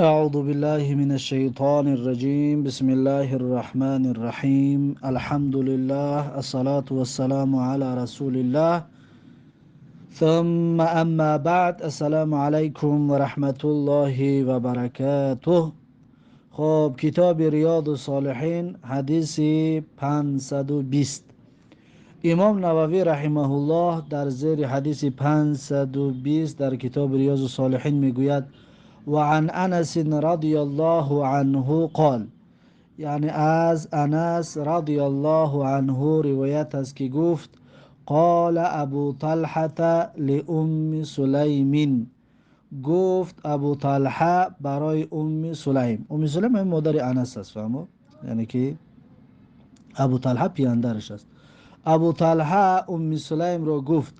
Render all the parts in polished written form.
أعوذ بالله من الشيطان الرجيم بسم الله الرحمن الرحيم الحمد لله الصلاة والسلام على رسول الله ثم أما بعد السلام عليكم ورحمة الله وبركاته. خب کتاب ریاض الصالحین حدیث 520 امام نووی رحمه الله در زیر حدیث 520 در کتاب ریاض الصالحین میگوید وعن انس رضی الله عنه قال، یعنی از انس رضی الله عنه روایت است که گفت قال ابو طلحه لام سلیم، گفت ابو طلحه برای سلیم این مادر انس است، فهمو؟ یعنی که ابو طلحه پیاندرش است. ابو طلحه سلیم رو گفت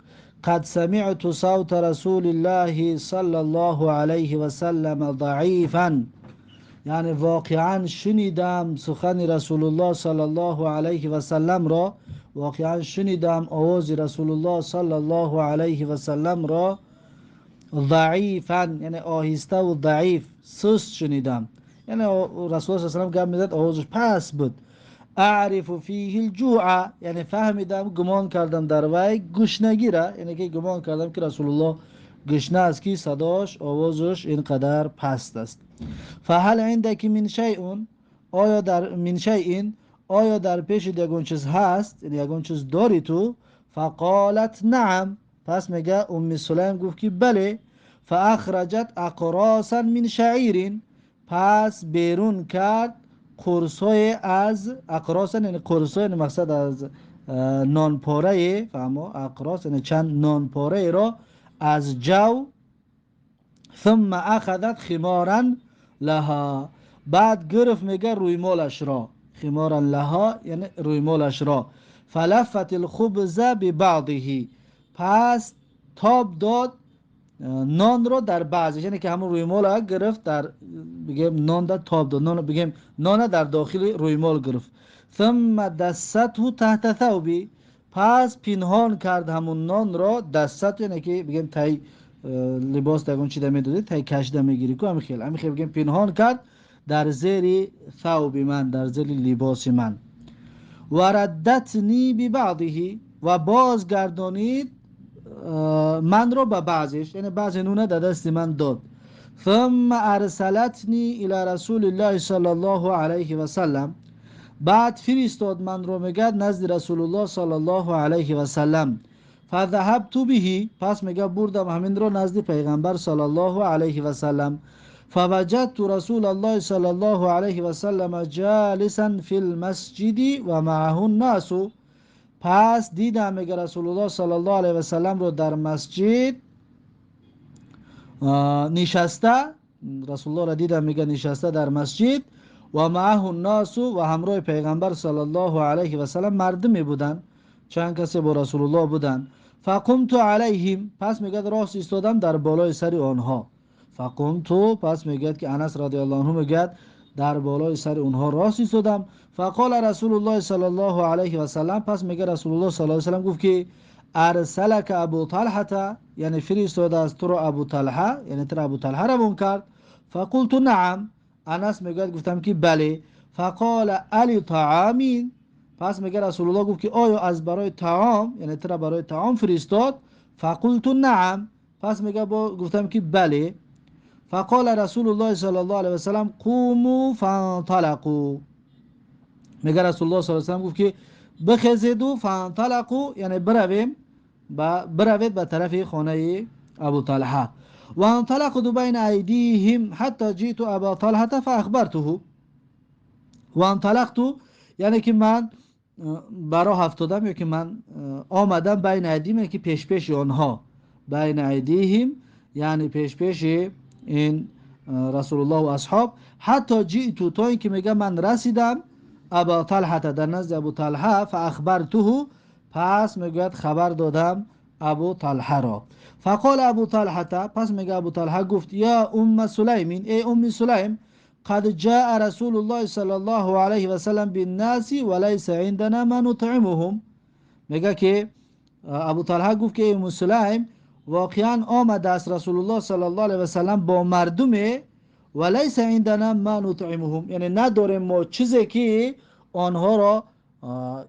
قد سمعت صوت رسول الله صلی الله علیه و سلم ضعیفا، یعنی واقعا شنیدم سخن رسول الله صلی الله علیه و سلم را، واقعا شنیدم آواز رسول الله صلی الله علیه و سلم را ضعیفا، یعنی آهسته و ضعیف، سست شنیدم. یعنی رسول الله صلی الله علیه و سلم گم میزد آوازش پس بود. اعرف فیه الجوع، یعنی فهمیدم گمان کردم در وی گشنگی را، یعنی که گمان کردم که رسول الله گشنه است که صداش آوازش اینقدر پست است. فهل عندك من شیء، آیا در من شیء، آیا در پیش یگون چیز هست، یعنی یگون چیز داری تو؟ فقالت نعم، پس میگه سلیم گفت که بله. فاخرجت اقراسا من شعیر، پس بیرون کرد قرصای از اقراس، یعنی قرصای، یعنی مقصد از نان پاره، فهمو؟ اقراس یعنی چند نان پاره را از جو. ثم اخذت خمارا لها، بعد گرفت میگه روی مالش را، خمارا لها یعنی روی مالش را. فلفت الخبز ببعضه، پس تاب داد نان رو در بعضش، یعنی که همون روی مال گرفت، در بگیم نان در تاب داد، نان بگیم نان در داخل روی مال گرفت. ثم دسته تحت ثوبی، پس پنهان کرد همون نان را، دست یعنی که بگیم تای لباس دگون چی میدادی، تای کشیده میگیری کو، همین خیلی بگیم پنهان کرد در زیر ثوب من، در زیر لباس من. وردتنی ببعضه، و بازگردانید من رو به بعضش، یعنی بعض نونه در دست من داد. ثم ارسلتنی الى رسول الله صلی الله علیه و سلم، بعد فرستاد من رو میگه نزد رسول الله صلی الله علیه و سلم. فذهبت به، پس میگه بردم همین رو نزد پیغمبر صلی الله علیه و سلم. فوجدت رسول الله صلی الله علیه و سلم جالسا فی المسجد و معه الناس، پس دیدم میگه رسول الله صلی الله علیه و سلم رو در مسجد نشسته، رسول الله را دیدم میگه نشسته در مسجد، و معه الناس، و همراه پیغمبر صلی الله علیه و سلم مردمی بودن، چند کسی با رسول الله بودن. فقمت علیهم، پس میگه راست ایستادم در بالای سر آنها. فقمت، پس میگه که انس رضی الله عنه میگه در بالای سر اونها راست ایستادم. فقال رسول الله صلی الله علیه و سلم، پس میگه رسول الله صلی الله علیه و سلم گفت که ارسلک ابو طلحه، یعنی فرستاده از تو رو ابو طلحه، یعنی تو ابو طلحه را بون کرد. فقلت نعم، انس میگه گفتم که بله. فقال علی طعامین، پس میگه رسول الله گفت که آیا از برای طعام، یعنی تو را برای طعام فرستاد؟ فقلت نعم، پس میگه گفتم که بله. فقال رسول الله صلی الله علیه و سلم قوموا فانطلقوا، میگه رسول الله صلی الله علیه و سلم گفت که بخزید و فانطلقوا، یعنی بروید به طرف خانه ابو طلحه. و انطلقت بین ایدیهم حتی جئت ابا طلحه فاخبرته. و انطلقت یعنی که من برا افتادم، یا که من آمدم بین ایدیهم، یعنی که پیش پیش آنها، بین ایدیهم یعنی پیش پیش این رسول الله و اصحاب. حتی جئت، تا اینکه میگه من رسیدم ابا طلحه، در نزد ابو طلحه. فاخبرته، پس میگه خبر دادم ابو طلحه را. فقال ابو طلحه، پس میگه ابو طلحه گفت یا سلیم، ای سلیم، قد جاء رسول الله صلی الله علیه و سلم بالناس وليس عندنا ما نطعمهم، میگه که ابو طلحه گفت که ای سلیم، واقعا آمده است رسول الله صلی الله علیه و سلم با مردم، و لیس عندنا ما نطعمهم، یعنی نداریم ما چیزی که آنها را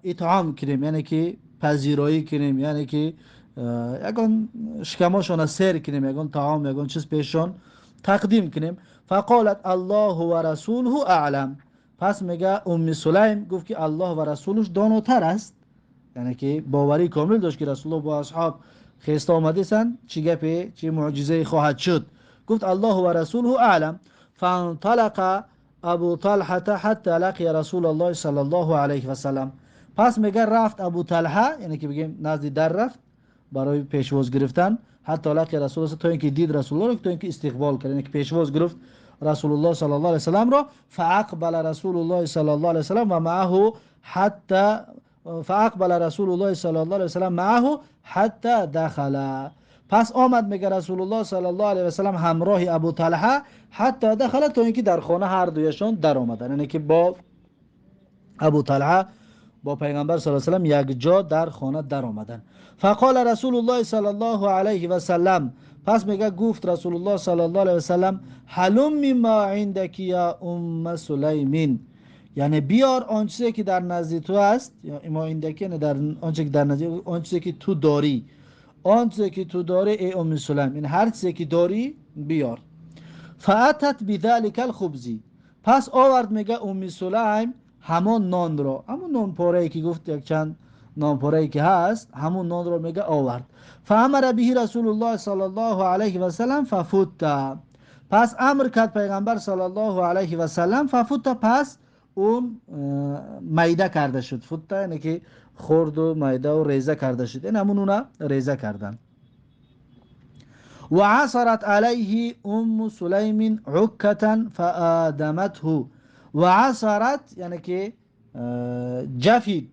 اطعام کنیم، یعنی که پذیرایی کنیم، یعنی که یگان شکماشان سیر کنیم، یگان طعام یگان چیز پیشان تقدیم کنیم. فقالت الله و رسوله اعلم. پس میگه سلیم گفت که الله و رسولش داناتر است، یعنی که باوری کامل داشت که رسول الله با اصحاب خیسته آمده سن چی گپی چی معجزه خواهد شد. گفت الله و رسوله اعلم. فانطلق ابو طلحه حتى لقي رسول الله صلی الله علیه و سلم. پس میگه رفت ابو طلحه، یعنی که بگیم نزد در رفت برای پیشواز گرفتن، حتی لقی رسول الله، تا اینکه دید رسول الله، تا اینکه استقبال کرد، یعنی که پیشواز گرفت رسول الله صلی الله علیه و سلم را. فاقبل رسول الله صلی الله علیه و سلم و معه حتی فاقبل رسول الله صلی الله علیه و سلم معه حتی دخل. پس آمد میگه رسول الله صلی الله علیه و سلم همراه ابو طلحه حتی دخل، تا اینکه در خانه هر دویشان در آمدن، یعنی که با ابو طلحه با پیغمبر صلی الله علیه و سلم یک جا در خانه در آمدن. فقال رسول الله صلی الله علیه و سلم. پس میگه گفت رسول الله صلی الله علیه و سلم حلم ما عندك یا سلیمین، یعنی بیار آن چیزی که در نزد تو است، یا ما عندك یعنی در آن چیزی که در نزد، آن چیزی که تو داری، آن چیزی که تو داری ای سلیم، این هر چیزی که داری بیار. فاتت بذلك الخبز. پس آورد میگه سلیم همون نان را، همون نان پاره ای که گفت یک چند نان پاره ای که هست، همون نان را میگه آورد. فامر به رسول الله صلی الله علیه و سلم ففوت. پس امر کرد پیغمبر صلی الله علیه و سلم ففوت، پس اون میده کرده شد. فوت یعنی که خرد و میده و ریزه کرده شد، این همون اونا ریزه کردن. و عصرت علیه سلیم عکتا فآدمته. و عصرت یعنی که جفید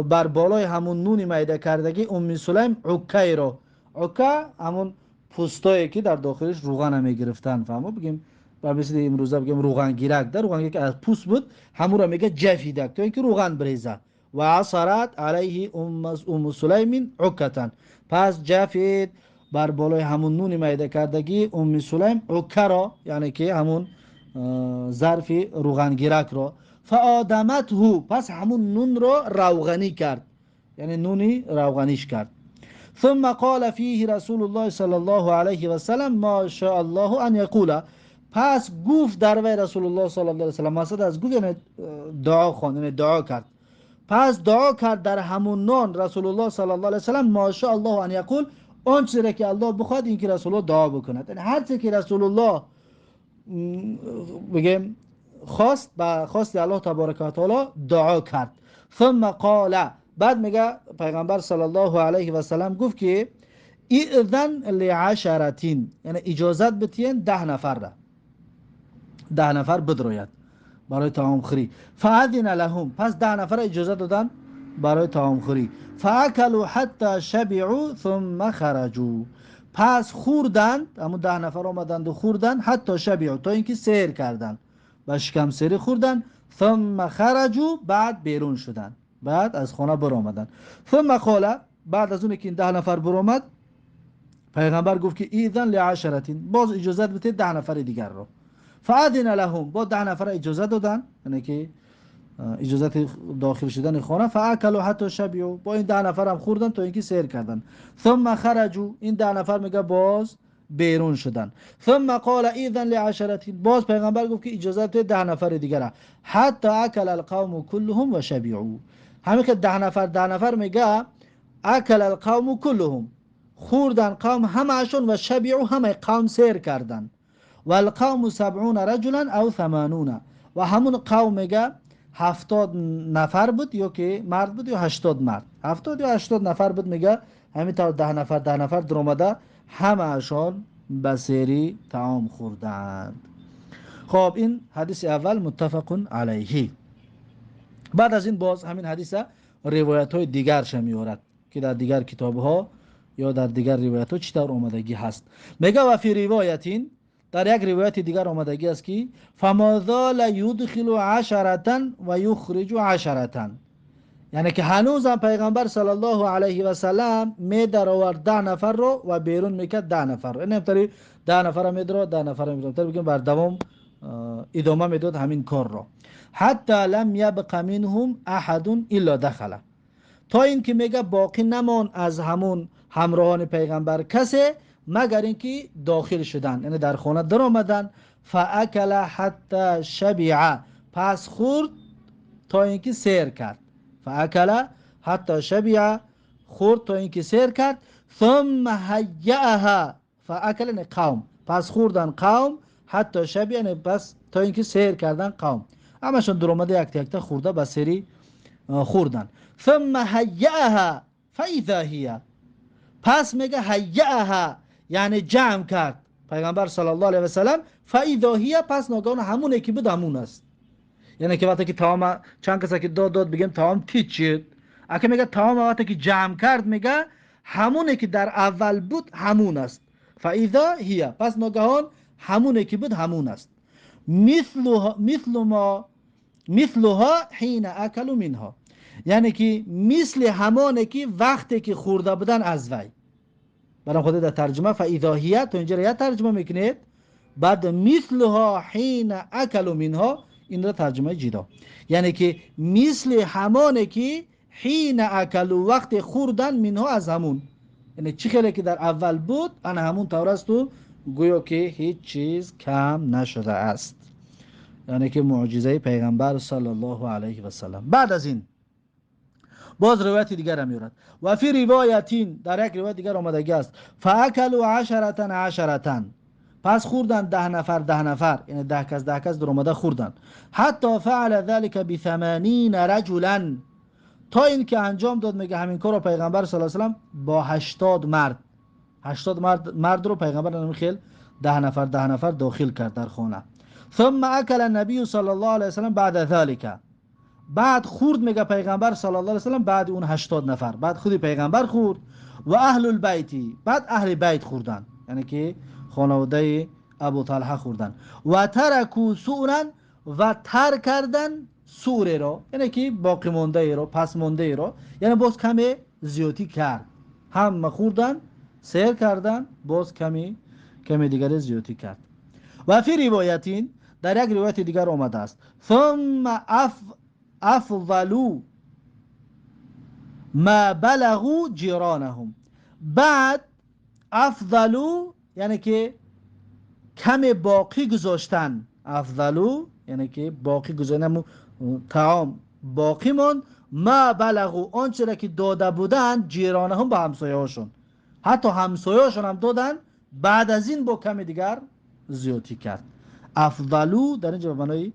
بر بالای همون نون میده کردگی سلیم عکه را. عکه همون پوستایی که در داخلش روغن می گرفتن، فهمو بگیم و مثل امروزه بگیم روغن گیرک، در روغن که از پوست بود همون را میگه جفیدک، تا اینکه روغن بریزه. و عصرت علیه سلیم عکتا. پس جفید بر بالای همون نون میده کردگی سلیم عکه را، یعنی که همون ظرف روغن گیرک را. فآدمته. پس همون نون را روغنی کرد، یعنی نونی روغنیش کرد. ثم قال فيه رسول الله صلی الله علیه و سلم ما شاء الله ان یقول. پس گفت در وی رسول الله صلی الله علیه و سلم، مقصد از گفت یعنی دعا خواند، یعنی دعا کرد. پس دعا کرد در همون نان رسول الله صلی الله علیه و سلم ما شاء الله ان یقول، اون چیزی که الله بخواد این که رسول الله دعا بکند، یعنی هر چیزی که رسول الله بگیم خواست با خواست الله تبارک و تعالی دعا کرد. ثم قال. بعد میگه پیغمبر صلی الله علیه و سلم گفت که اذن لعشرتین، یعنی اجازت بتین 10 نفر را، 10 نفر بدروید برای طعام خوری. فاذن لهم. پس 10 نفر اجازه دادن برای طعام خوری. فاکلوا حتی شبعوا ثم خرجوا. پس خوردند، همون 10 نفر آمدند و خوردند حتی شبعوا، تا اینکه سیر کردند و شکم سیری خوردن. ثم خرجوا. بعد بیرون شدن، بعد از خانه برآمدن. ثم قال. بعد از اون که این 10 نفر برآمد پیغمبر گفت که ایذن لعشرتین، باز اجازه بده 10 نفر دیگر رو. فاذن لهم. با 10 نفر اجازه دادن، یعنی که اجازه داخل شدن خانه. فاکلوا حتی شبعوا. با این 10 نفر هم خوردن تا اینکه سیر کردن. ثم خرجوا. این 10 نفر میگه باز بیرون شدن. ثم قال اذن لعشرتین. باز پیغمبر گفت که اجازه بده 10 نفر دیگه. حتی اکل القوم كلهم و شبعوا. همین که 10 نفر میگه اکل القوم كلهم، خوردن قوم همهشون، و شبعوا همه قوم سیر کردن. و القوم 70 رجلا او 80. و همون قوم میگه 70 نفر بود، یا که مرد بود یا 80 مرد، 70 یا 80 نفر بود. میگه همینطور 10 نفر در اومده همهشان به سیری طعام خوردند. خب این حدیث اول متفق علیه. بعد از این باز همین حدیث روایت های دیگر شمیارد که در دیگر کتاب ها یا در دیگر روایت ها چطور آمدگی هست. میگه و فی روایتین، در یک روایت دیگر آمدگی است که فما زال یدخل 10 و یخرج 10. یعنی که هنوزم پیغمبر صلی الله علیه و سلم می در آورد 10 نفر رو و بیرون میکرد 10 نفر رو. این همطوری 10 نفر رو میدره 10 نفر رو میدره، بگیم بر دوام ادامه میداد همین کار رو. حتی لم یبق منهم احد الا دخل، تا این که میگه باقی نمان از همون همراهان پیغمبر کسی مگر اینکه داخل شدن، یعنی در خانه در آمدن. فاکل حتی شبع، پس خورد تا اینکه سیر کرد. فاکل حتی شبع، خورد تا اینکه سیر کرد. ثم هیئها، فاکل یعنی قوم، پس خوردن قوم، حتی شبع یعنی پس تا اینکه سیر کردن قوم، همشون در اومده یک تا خورده به سری خوردن. ثم هیئها فاذا هی، پس میگه هیئها یعنی جمع کرد پیغمبر صلی الله علیه و سلم. فاذا هی، پس ناگهان همونه که بود همون است. یعنی که وقتی که تمام چند کسی که داد بگیم تمام تیچید، اگه میگه تمام وقتی که جمع کرد میگه همونه که در اول بود همون است. فاذا هی، پس ناگهان همونه که بود همون است. مثلها حین اکلوا منها، یعنی که مثل همانه که وقتی که خورده بودن از وی. برام خود در ترجمه فاذا هی تو اینجا یا ترجمه میکنید، بعد مثلها حین اکلوا منها این را ترجمه جدا، یعنی که مثل همانه که حین اکلوا وقت خوردن منها از همون، یعنی چی خیلی که در اول بود ان همون طور است و گویا که هیچ چیز کم نشده است. یعنی که معجزه پیغمبر صلی الله علیه و سلم. بعد از این باز روایت دیگر هم میاد و فی روایتین، در یک روایت دیگر آمده است فاکلوا عشرة، پس خوردن 10 نفر 10 نفر، یعنی 10 کس 10 کس در اومده خوردن. حتی فعل ذلك ب80 رجلا، تا این که انجام داد میگه همین کارو پیغمبر صلی الله علیه و سلم با 80 مرد. 80 مرد رو پیغمبر نمیخیل 10 نفر 10 نفر داخل کرد در خانه. ثم اکل النبی صلی الله علیه و سلم بعد ذلك، بعد خورد میگه پیغمبر صلی الله علیه و سلم بعد اون 80 نفر، بعد خودی پیغمبر خورد و اهل البیت، بعد اهل بیت خوردن، یعنی که خانواده ابو طلحه خوردن. و ترکو سورا، و ترک کردن سوره رو، یعنی که باقی مونده رو، پس مونده رو، یعنی باز کمی زیادی کرد. هم خوردن سیر کردن، باز کمی دیگر زیادی کرد. و فی روایتین، در یک روایت دیگر آمده است ثم افضلوا ما بلغوا جیرانهم، بعد افضلوا یعنی که کم باقی گذاشتن، افضلوا یعنی که باقی گذاشتن طعام باقی ماند، ما بلغوا آنچه را که داده بودن جیرانهم به همسایه هاشون، حتی همسایه هاشون هم دادن، بعد از این با کم دیگر زیادی کرد. افضلوا در اینجا به معنای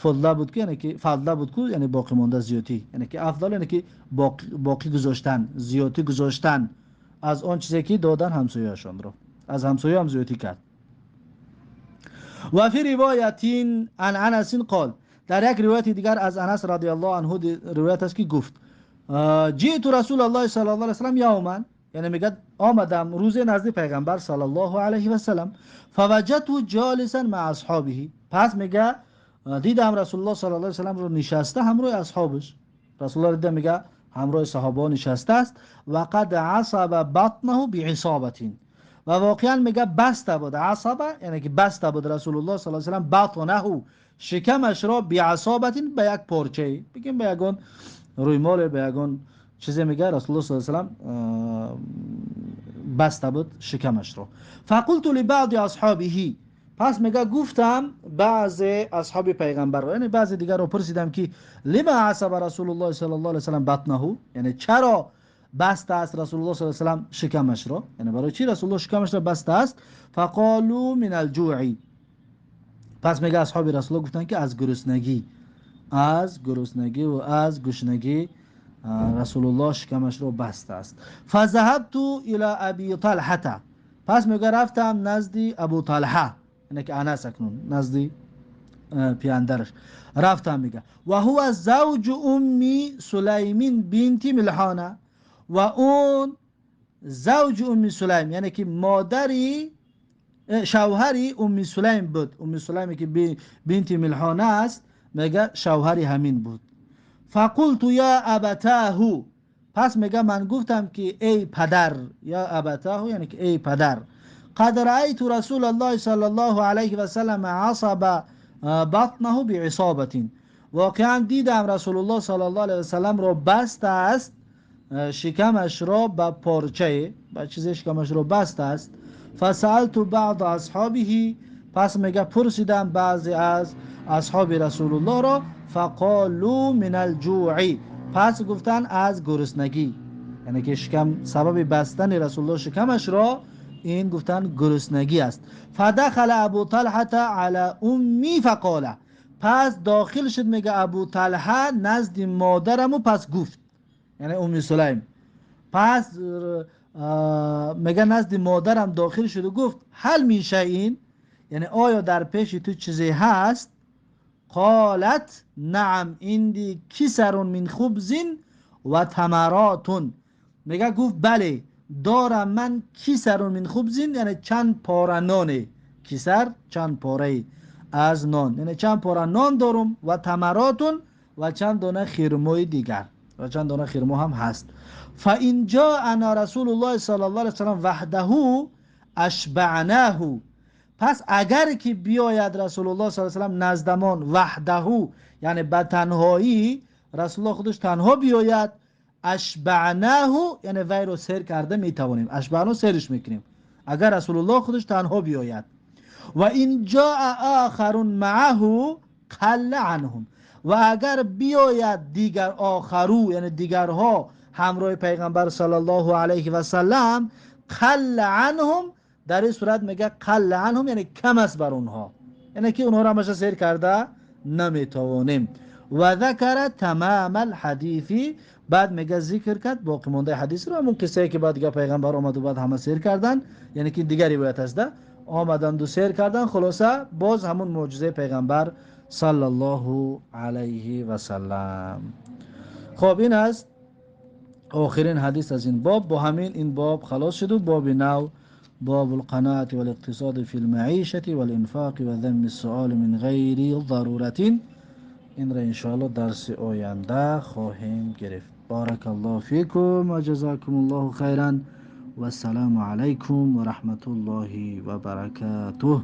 فضله بود که یعنی که فضله بود که یعنی باقی مانده زیادی، یعنی که افضل یعنی که باقی گذاشتن، زیادی گذاشتن از آن چیزی که دادن همسایه‌شان رو، از همسایه هم زیادی کرد. و فی روایتین عن انس قال، در یک روایت دیگر از انس رضی الله عنه روایت است که گفت جئت رسول الله صلی الله علیه و سلم یوما، یعنی میگه آمدم روز نزد پیغمبر صلی الله علیه و سلم، فوجدته جالسا مع اصحابه، پس میگه دیدم رسول الله صلی الله علیه و سلم رو نشسته همراه اصحابش. رسول الله دیدم میگه همراه صحابه نشسته است. و قد عصب بطنه بعصابه، و واقعا میگه بسته بود، عصبه یعنی که بسته بود رسول الله صلی الله علیه و سلم بطنه شکمش را بعصابه به یک پارچه، بگیم به یگان رویمال، به یگان چیزی میگه رسول الله صلی الله علیه و سلم بسته بود شکمش را. فقلت لبعض اصحابه، پس میگه گفتم بعض اصحاب پیغمبر رو، یعنی بعض دیگر رو پرسیدم که لما عصب رسول الله صلی الله علیه و سلم بطنه، یعنی چرا بسته است رسول الله صلی الله علیه و سلم شکمش رو، یعنی برای چی رسول الله شکمش رو بسته است؟ فقالوا من الجوع، پس میگه اصحاب رسول الله گفتن که از گرسنگی و از گشنگی رسول الله شکمش رو بسته است. فذهبت الى ابي طلحه، پس میگه رفتم نزد ابو طلحه، یعنی که انس اکنون نزد پیاندرش رفتم، میگه و هو زوج امی سلیمین بنت ملحانه، و اون زوج امی سلیم یعنی که مادری شوهری امی سلیم بود، امی سلیمی که بنت ملحانه است، میگه شوهری همین بود. فقلت یا ابتاه، پس میگه من گفتم که ای پدر، یا ابتاه یعنی که ای پدر، قد رأيت رسول الله صلی الله علیه و سلم عصب بطنه بعصابة، واقعا دیدم رسول الله صلی الله علیه و سلم را بسته است، شکمش را به پارچه، به چیز شکمش را بسته است. فسألت بعض اصحابه، پس میگه پرسیدم بعضی از اصحاب رسول الله را، فقالوا من الجوع، پس گفتن از گرسنگی، یعنی که شکم سبب بستن رسول الله شکمش را این گفتن گرسنگی است. فدخل ابو طلحه علی امی فقال، پس داخل شد میگه ابو طلحه نزد مادرم و پس گفت، یعنی ام سلیم، پس میگه نزد مادرم داخل شد و گفت هل می شیء، یعنی آیا در پیش تو چیزی هست؟ قالت نعم عندي کسر من خبز و تمرات، میگه گفت بله دارم من کسر من خبز، یعنی چند پاره نان، کسر چند پاره از نان، یعنی چند پاره نان دارم، و تمرات و چند دانه خرمای دیگر، و چند دانه خرما هم هست. فإن جاءنا رسول الله صلی الله علیه وسلم وحده اشبعناه، پس اگر که بیاید رسول الله صلی الله علیه و سلم نزدمان وحده، یعنی به تنهایی، رسول الله خودش تنها بیاید، اشبعناه یعنی وی رو سیر کرده میتوانیم، اشبعناه سیرش میکنیم اگر رسول الله خودش تنها بیاید. و این جاء آخر معه قل عنهم، و اگر بیاید دیگر آخرو یعنی دیگرها همراه پیغمبر صلی الله علیه و سلم، قل عنهم، در این صورت میگه قل عنهم یعنی کم است بر اونها، یعنی که اونها را همش سیر کرده نمیتوانیم. و ذکر تمام الحدیثی، بعد میگه ذکر کرد باقی مونده حدیث رو، همون قصه که بعد دیگه پیغمبر آمد و بعد همه سیر کردن، یعنی که دیگه روایت است، آمدند و سیر کردن، خلاصه باز همون معجزه پیغمبر صلی الله علیه و سلم. خب این است آخرین حدیث از این باب. با همین این باب خلاص شد و باب نو، باب القناعة والاقتصاد في المعيشة والانفاق وذم السؤال من غیر ضرورت، این را انشاءالله درس آینده خواهیم گرفت. بارک الله فیکم و جزاکم الله خیرا و السلام علیکم و رحمت الله و برکاته.